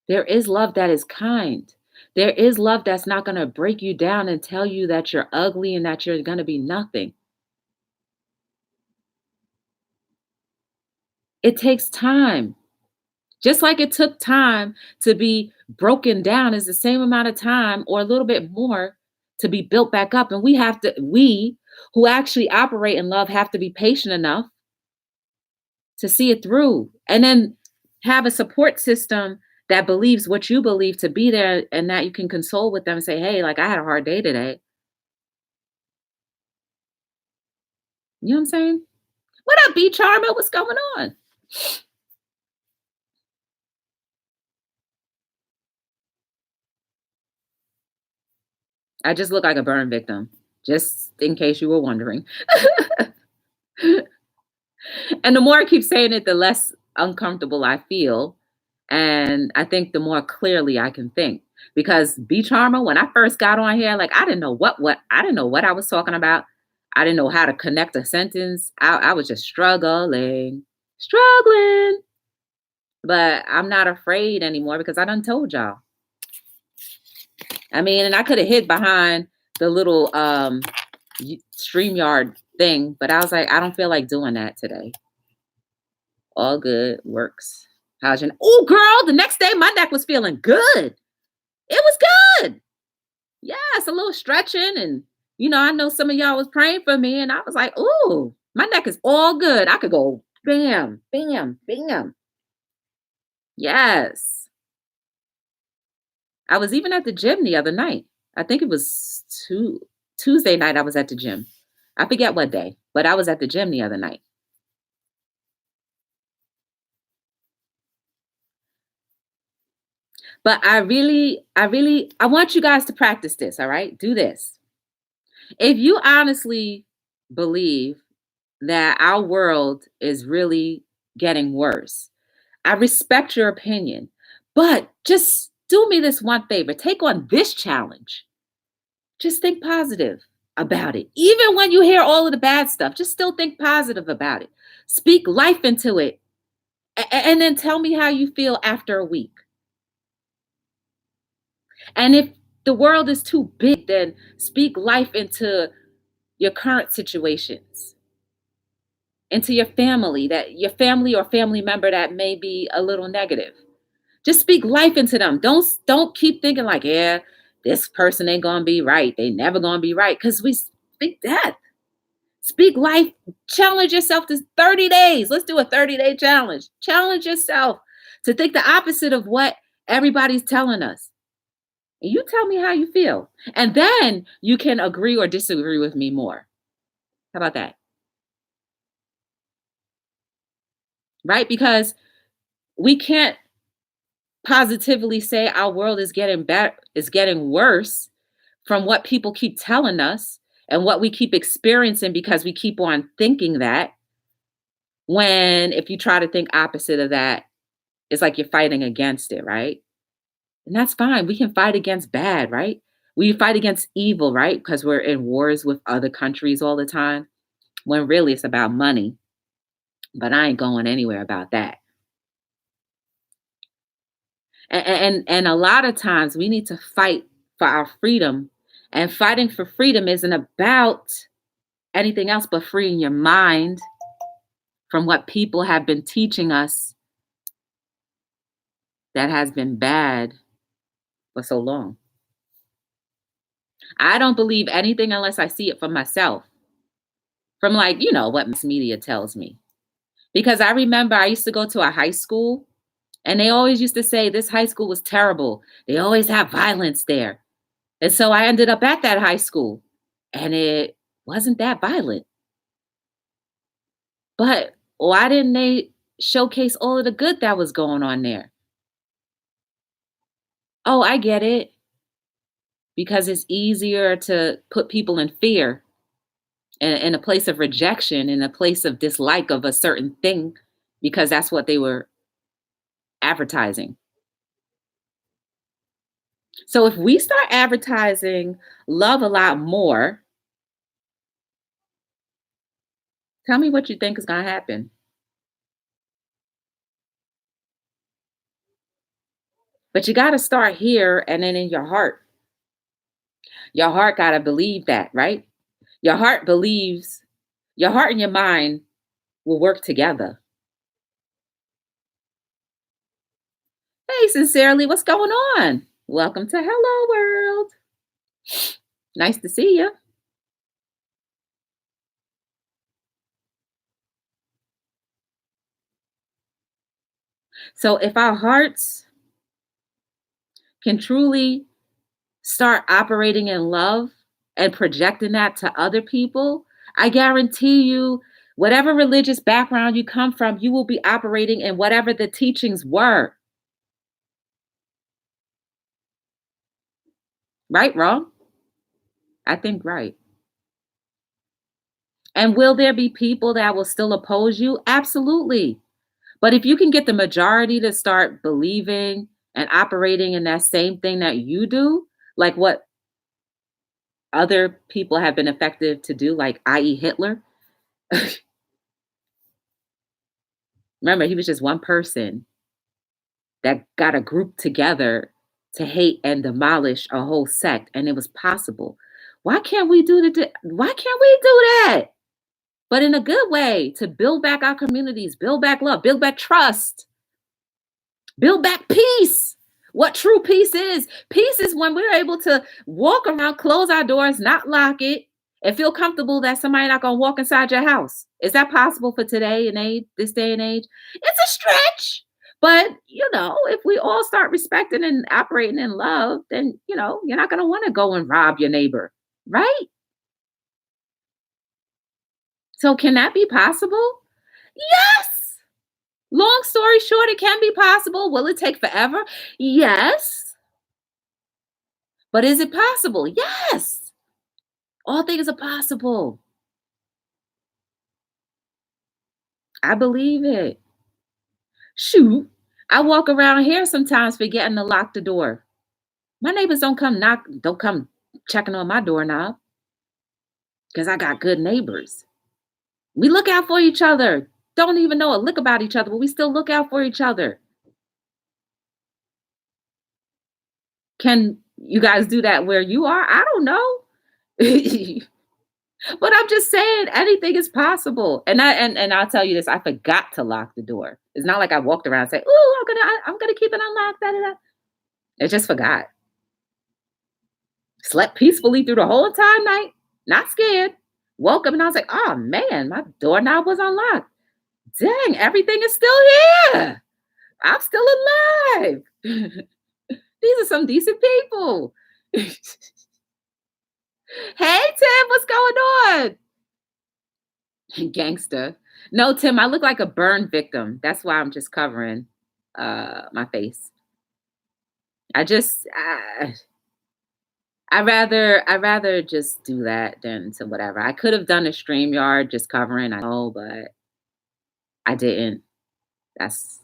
There is love that is kind. There is love that's not going to break you down and tell you that you're ugly and that you're going to be nothing. It takes time. Just like it took time to be broken down is the same amount of time or a little bit more to be built back up. And we who actually operate in love have to be patient enough to see it through and then have a support system that believes what you believe to be there and that you can console with them and say, hey, like I had a hard day today. You know what I'm saying? What up, B Charmer? What's going on? I just look like a burn victim, just in case you were wondering. And the more I keep saying it, the less uncomfortable I feel. And I think the more clearly I can think. Because B Charmer, when I first got on here, like I didn't know what I didn't know what I was talking about. I didn't know how to connect a sentence. I was just struggling. But I'm not afraid anymore because I done told y'all. I mean, and I could have hid behind the little StreamYard thing, but I was like, I don't feel like doing that today. All good, works. How's your oh girl? The next day my neck was feeling good. It was good. Yes, a little stretching, and I know some of y'all was praying for me, and I was like, ooh, my neck is all good. I could go bam, bam, bam. Yes. I was even at the gym the other night. I think it was Tuesday night I was at the gym. I forget what day, but I was at the gym the other night. But I want you guys to practice this, all right? Do this. If you honestly believe that our world is really getting worse, I respect your opinion, but just do me this one favor. Take on this challenge. Just think positive about it. Even when you hear all of the bad stuff, just still think positive about it. Speak life into it. And then tell me how you feel after a week. And if the world is too big, then speak life into your current situations, into your family or family member that may be a little negative. Just speak life into them. Don't keep thinking like, yeah, this person ain't gonna be right. They never gonna be right. Because we speak death. Speak life. Challenge yourself to 30 days. Let's do a 30-day challenge. Challenge yourself to think the opposite of what everybody's telling us. And you tell me how you feel. And then you can agree or disagree with me more. How about that? Right? Because we can't positively say our world is getting better, is getting worse from what people keep telling us and what we keep experiencing because we keep on thinking that, when if you try to think opposite of that, it's like you're fighting against it, right? And that's fine. We can fight against bad, right? We fight against evil, right? Because we're in wars with other countries all the time, when really it's about money. But I ain't going anywhere about that. And a lot of times we need to fight for our freedom. And fighting for freedom isn't about anything else but freeing your mind from what people have been teaching us that has been bad for so long. I don't believe anything unless I see it for myself, from like, what mass media tells me. Because I remember I used to go to a high school and they always used to say this high school was terrible. They always have violence there. And so I ended up at that high school and it wasn't that violent. But why didn't they showcase all of the good that was going on there? Oh, I get it. Because it's easier to put people in fear and in a place of rejection, in a place of dislike of a certain thing, because that's what they were advertising. So if we start advertising love a lot more, tell me what you think is going to happen. But you got to start here and then in your heart. Your heart got to believe that, right? Your heart believes, your heart and your mind will work together. Hey, sincerely, what's going on? Welcome to Hello World. Nice to see you. So if our hearts can truly start operating in love and projecting that to other people, I guarantee you, whatever religious background you come from, you will be operating in whatever the teachings were. Right, wrong? I think right. And will there be people that will still oppose you? Absolutely. But if you can get the majority to start believing and operating in that same thing that you do, like what other people have been effective to do, like i.e. Hitler. Remember, he was just one person that got a group together to hate and demolish a whole sect, and it was possible. Why can't we do that? Why can't we do that? But in a good way, to build back our communities, build back love, build back trust, build back peace. What true peace is when we're able to walk around, close our doors, not lock it, and feel comfortable that somebody not gonna walk inside your house. Is that possible for today and age, this day and age? It's a stretch, But, if we all start respecting and operating in love, then, you're not going to want to go and rob your neighbor, right? So, can that be possible? Yes. Long story short, it can be possible. Will it take forever? Yes. But is it possible? Yes. All things are possible. I believe it. Shoot. I walk around here sometimes forgetting to lock the door. My neighbors don't come checking on my doorknob because I got good neighbors. We look out for each other. Don't even know a lick about each other, but we still look out for each other. Can you guys do that where you are? I don't know. But I'm just saying anything is possible. And I'll tell you this, I forgot to lock the door. It's not like I walked around and said, "Oh, I'm gonna keep it unlocked." Da, da, da. I just forgot. Slept peacefully through the whole entire night, not scared. Woke up and I was like, "Oh man, my doorknob was unlocked. Dang, everything is still here. I'm still alive." These are some decent people. Hey Tim, what's going on? Gangster. No, Tim, I look like a burn victim. That's why I'm just covering my face. I just I rather just do that than to whatever. I could have done a stream yard just covering, I know, but I didn't. That's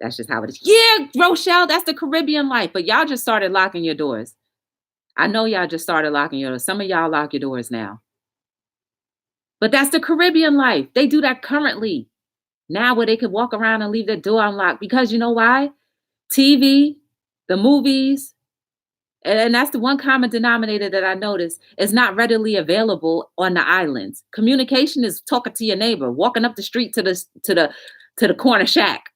that's just how it is. Yeah, Rochelle, that's the Caribbean life. But y'all just started locking your doors. I know y'all just started locking your doors. Some of y'all lock your doors now. But that's the Caribbean life. They do that currently. Now where they could walk around and leave their door unlocked because you know why? TV, the movies, and that's the one common denominator that I noticed is not readily available on the islands. Communication is talking to your neighbor, walking up the street to the corner shack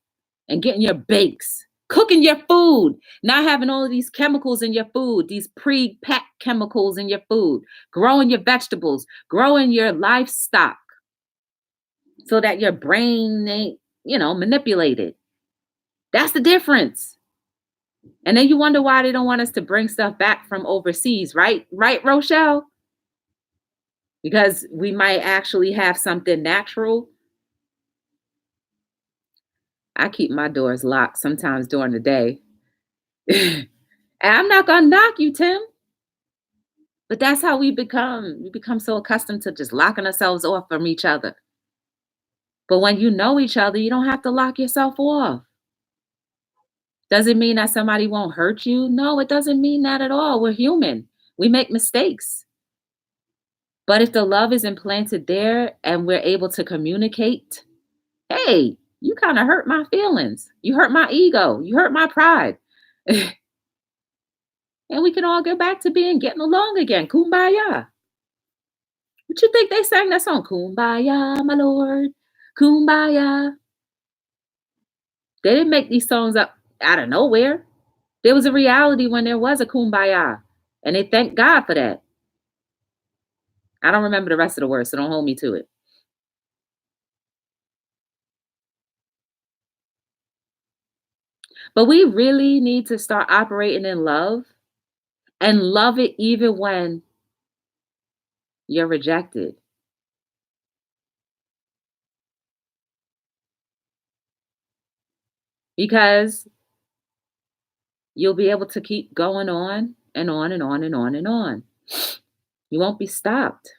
and getting your bakes, cooking your food, not having all of these chemicals in your food, these pre-packed chemicals in your food, growing your vegetables, growing your livestock so that your brain ain't, manipulated. That's the difference. And then you wonder why they don't want us to bring stuff back from overseas, right? Right, Rochelle? Because we might actually have something natural. I keep my doors locked sometimes during the day. And I'm not gonna knock you, Tim. But that's how we become. We become so accustomed to just locking ourselves off from each other. But when you know each other, you don't have to lock yourself off. Does it mean that somebody won't hurt you? No, it doesn't mean that at all. We're human. We make mistakes. But if the love is implanted there and we're able to communicate, hey, you kind of hurt my feelings. You hurt my ego. You hurt my pride. And we can all get back to getting along again. Kumbaya. What you think they sang that song? Kumbaya, my lord. Kumbaya. They didn't make these songs up out of nowhere. There was a reality when there was a kumbaya. And they thank God for that. I don't remember the rest of the words, so don't hold me to it. But we really need to start operating in love and love it even when you're rejected. Because you'll be able to keep going on and on and on and on and on. You won't be stopped.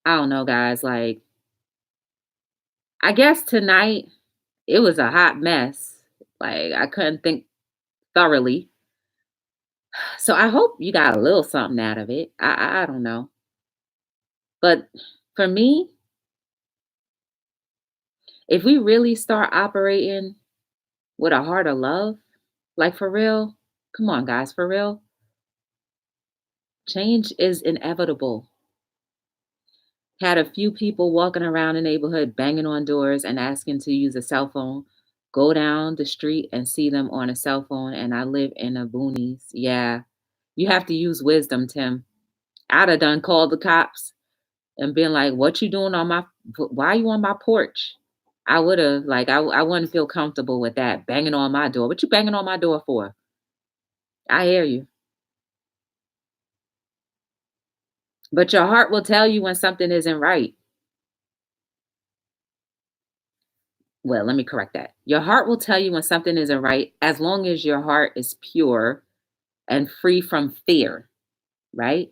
I don't know, guys. Like, I guess tonight it was a hot mess. Like, I couldn't think thoroughly. So I hope you got a little something out of it. I don't know. But for me, if we really start operating with a heart of love, like for real, come on, guys, for real, change is inevitable. Had a few people walking around the neighborhood banging on doors and asking to use a cell phone. Go down the street and see them on a cell phone, and I live in the boonies. Yeah, you have to use wisdom, Tim. I'd have done called the cops. and being like, "What you doing on my? Why are you on my porch?" I would have like I wouldn't feel comfortable with that banging on my door. What you banging on my door for? I hear you, but your heart will tell you when something isn't right. Well, let me correct that. Your heart will tell you when something isn't right as long as your heart is pure and free from fear, right?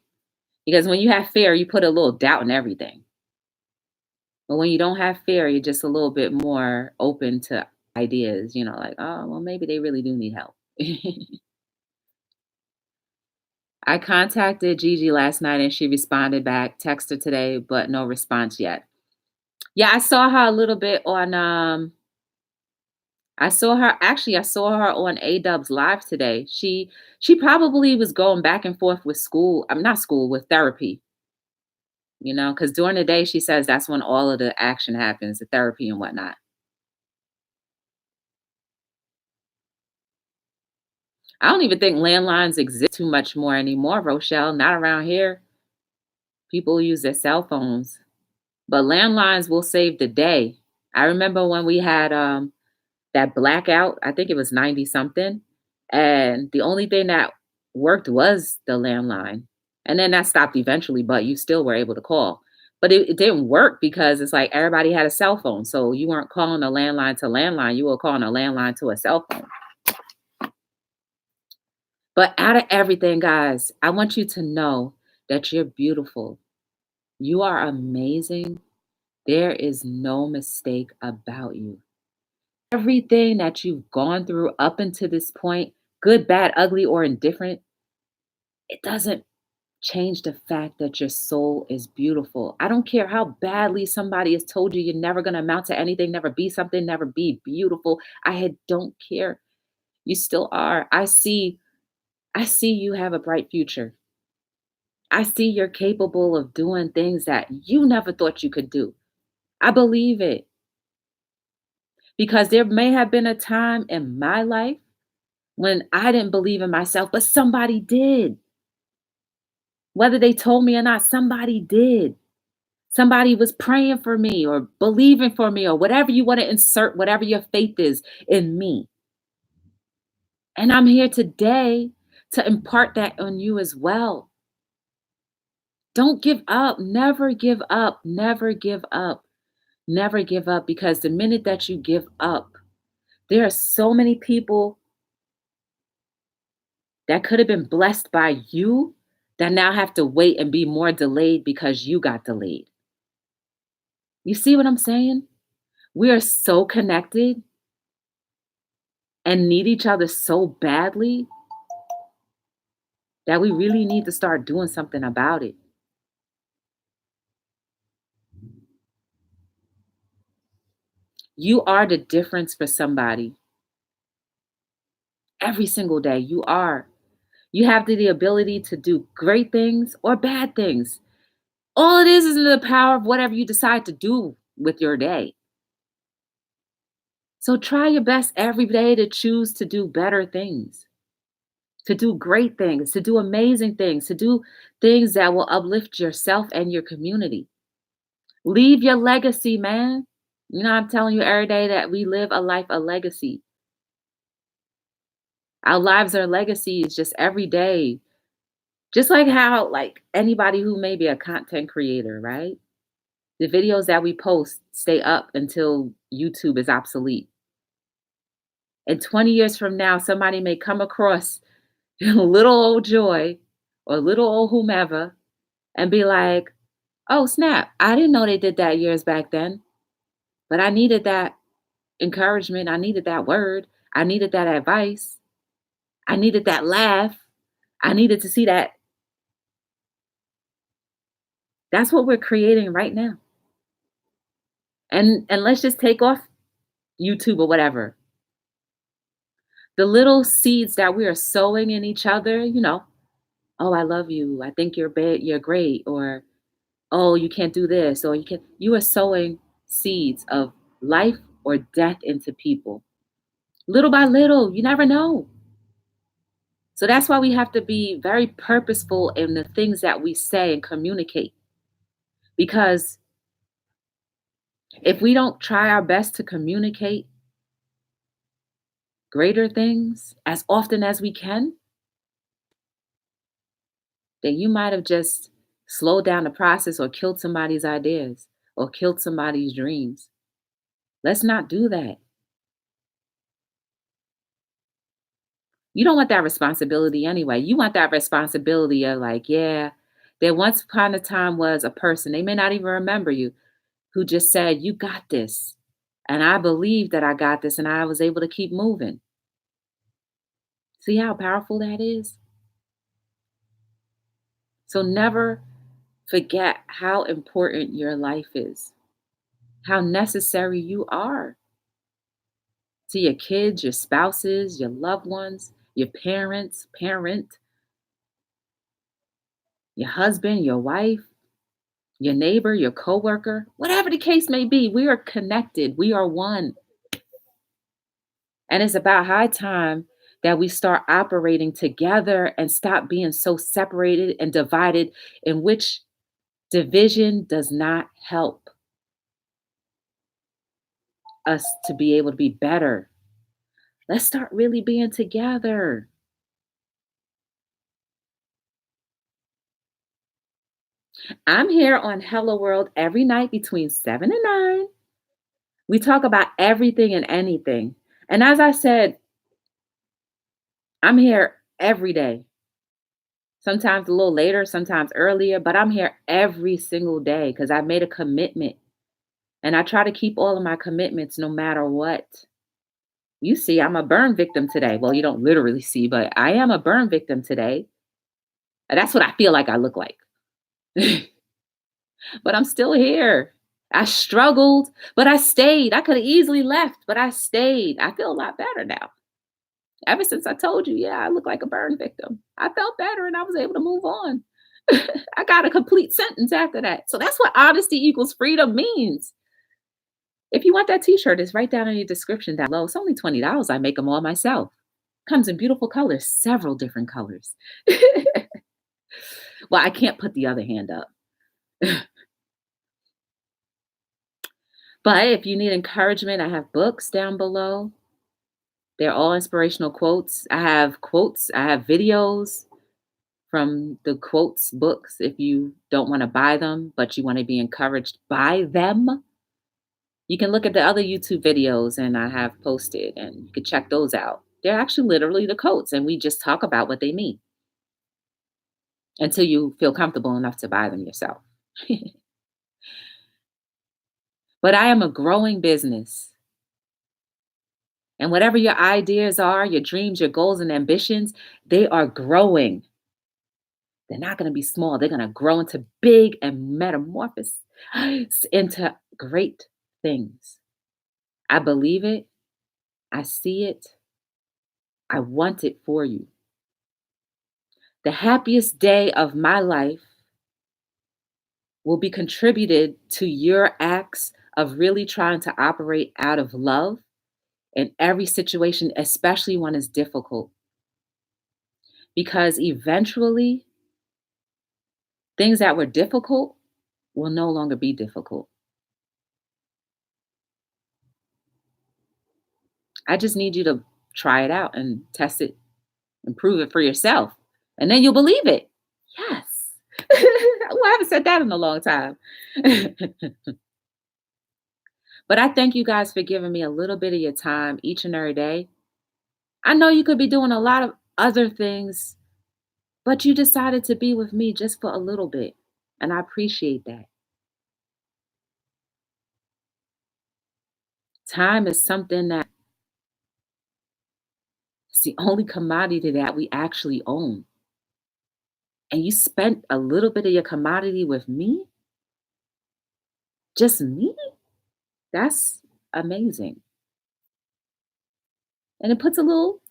Because when you have fear, you put a little doubt in everything. But when you don't have fear, you're just a little bit more open to ideas, like, oh, well, maybe they really do need help. I contacted Gigi last night and she responded back, text her today, but no response yet. Yeah, I saw her a little bit on I saw her on A-Dub's live today. She probably was going back and forth with school. I'm not school, with therapy, because during the day she says that's when all of the action happens, the therapy and whatnot. I don't even think landlines exist too much more anymore, Rochelle. Not around here. People use their cell phones. But landlines will save the day. I remember when we had that blackout, I think it was 90 something. And the only thing that worked was the landline. And then that stopped eventually, but you still were able to call. But it didn't work because it's like everybody had a cell phone. So you weren't calling a landline to landline, you were calling a landline to a cell phone. But out of everything, guys, I want you to know that you're beautiful. You are amazing. There is no mistake about you. Everything that you've gone through up until this point, good, bad, ugly, or indifferent, it doesn't change the fact that your soul is beautiful. I don't care how badly somebody has told you you're never going to amount to anything, never be something, never be beautiful. Don't care. You still are. I see you have a bright future. I see you're capable of doing things that you never thought you could do. I believe it because there may have been a time in my life when I didn't believe in myself, but somebody did. Whether they told me or not, somebody did. Somebody was praying for me or believing for me or whatever you want to insert, whatever your faith is in me. And I'm here today to impart that on you as well. Don't give up. Never give up. Never give up. Never give up because the minute that you give up, there are so many people that could have been blessed by you that now have to wait and be more delayed because you got delayed. You see what I'm saying? We are so connected and need each other so badly that we really need to start doing something about it. You are the difference for somebody every single day. You are. You have the ability to do great things or bad things. All it is the power of whatever you decide to do with your day. So try your best every day to choose to do better things, to do great things, to do amazing things, to do things that will uplift yourself and your community. Leave your legacy, man. I'm telling you every day that we live a life, a legacy. Our lives are legacies just every day. Just like how, like anybody who may be a content creator, right? The videos that we post stay up until YouTube is obsolete. And 20 years from now, somebody may come across little old Joy or little old whomever and be like, oh, snap, I didn't know they did that years back then, but I needed that encouragement. I needed that word. I needed that advice. I needed that laugh. I needed to see that. That's what we're creating right now. And let's just take off YouTube or whatever. The little seeds that we are sowing in each other, oh, I love you. I think you're great. Or, oh, you can't do this. Or you are sowing seeds of life or death into people. Little by little, you never know. So that's why we have to be very purposeful in the things that we say and communicate. Because if we don't try our best to communicate greater things as often as we can, then you might have just slowed down the process or killed somebody's ideas or killed somebody's dreams. Let's not do that. You don't want that responsibility anyway. You want that responsibility of like, yeah, there once upon a time was a person, they may not even remember you, who just said, you got this. And I believed that I got this and I was able to keep moving. See how powerful that is? So never forget how important your life is, how necessary you are to your kids, your spouses, your loved ones, your parent, your husband, your wife, your neighbor, your coworker, whatever the case may be, we are connected. We are one. And it's about high time that we start operating together and stop being so separated and divided, in which division does not help us to be able to be better. Let's start really being together. I'm here on Hello World every night between 7 and 9. We talk about everything and anything. And as I said, I'm here every day. Sometimes a little later, sometimes earlier, but I'm here every single day because I made a commitment. And I try to keep all of my commitments no matter what. You see, I'm a burn victim today. Well, you don't literally see, but I am a burn victim today. And that's what I feel like I look like. But I'm still here. I struggled, but I stayed. I could have easily left, but I stayed. I feel a lot better now. Ever since I told you, yeah, I look like a burn victim. I felt better and I was able to move on. I got a complete sentence after that. So that's what honesty equals freedom means. If you want that t-shirt, it's right down in your description down below. It's only $20. I make them all myself. Comes in beautiful colors, several different colors. Well, I can't put the other hand up. But if you need encouragement, I have books down below. They're all inspirational quotes. I have quotes, I have videos from the quotes books if you don't want to buy them, but you want to be encouraged by them. You can look at the other YouTube videos and I have posted, and you can check those out. They're actually literally the quotes, and we just talk about what they mean until you feel comfortable enough to buy them yourself. But I am a growing business. And whatever your ideas are, your dreams, your goals, and ambitions, they are growing. They're not going to be small. They're going to grow into big and metamorphose into great things. I believe it. I see it. I want it for you. The happiest day of my life will be contributed to your acts of really trying to operate out of love in every situation, especially when it's difficult. Because eventually, things that were difficult will no longer be difficult. I just need you to try it out and test it and prove it for yourself. And then you'll believe it. Yes. Well, I haven't said that in a long time. But I thank you guys for giving me a little bit of your time each and every day. I know you could be doing a lot of other things, but you decided to be with me just for a little bit. And I appreciate that. Time is something that it's the only commodity that we actually own. And you spent a little bit of your commodity with me, just me. That's amazing. And it puts a little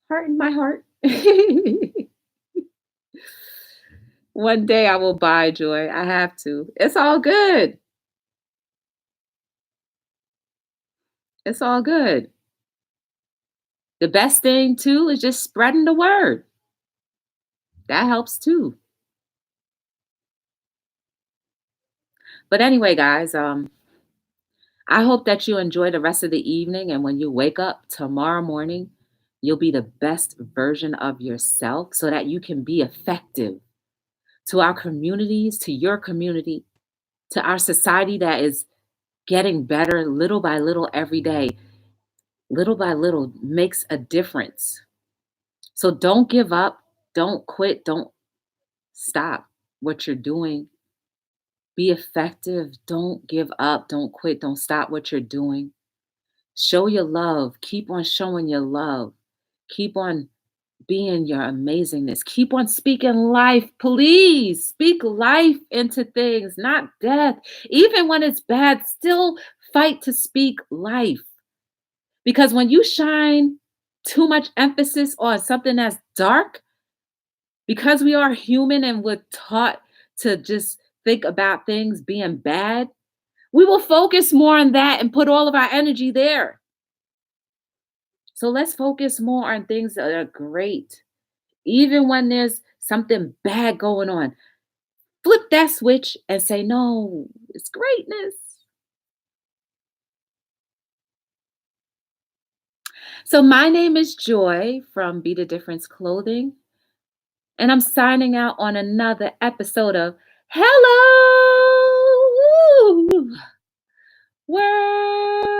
heart in my heart. One day I will buy joy. I have to. It's all good. It's all good. The best thing too is just spreading the word. That helps too. But anyway, guys, I hope that you enjoy the rest of the evening. And when you wake up tomorrow morning, you'll be the best version of yourself so that you can be effective to our communities, to your community, to our society that is getting better little by little every day. Little by little makes a difference. So don't give up, don't quit, don't stop what you're doing. Be effective. Don't give up, don't quit, don't stop what you're doing. Show your love. Keep on showing your love. Keep on being your amazingness. Keep on speaking life. Please speak life into things, not death. Even when it's bad, still fight to speak life. Because when you shine too much emphasis on something that's dark, because we are human and we're taught to just think about things being bad, we will focus more on that and put all of our energy there. So let's focus more on things that are great. Even when there's something bad going on, flip that switch and say, no, it's greatness. So my name is Joy from Be the Difference Clothing, and I'm signing out on another episode of Hello World.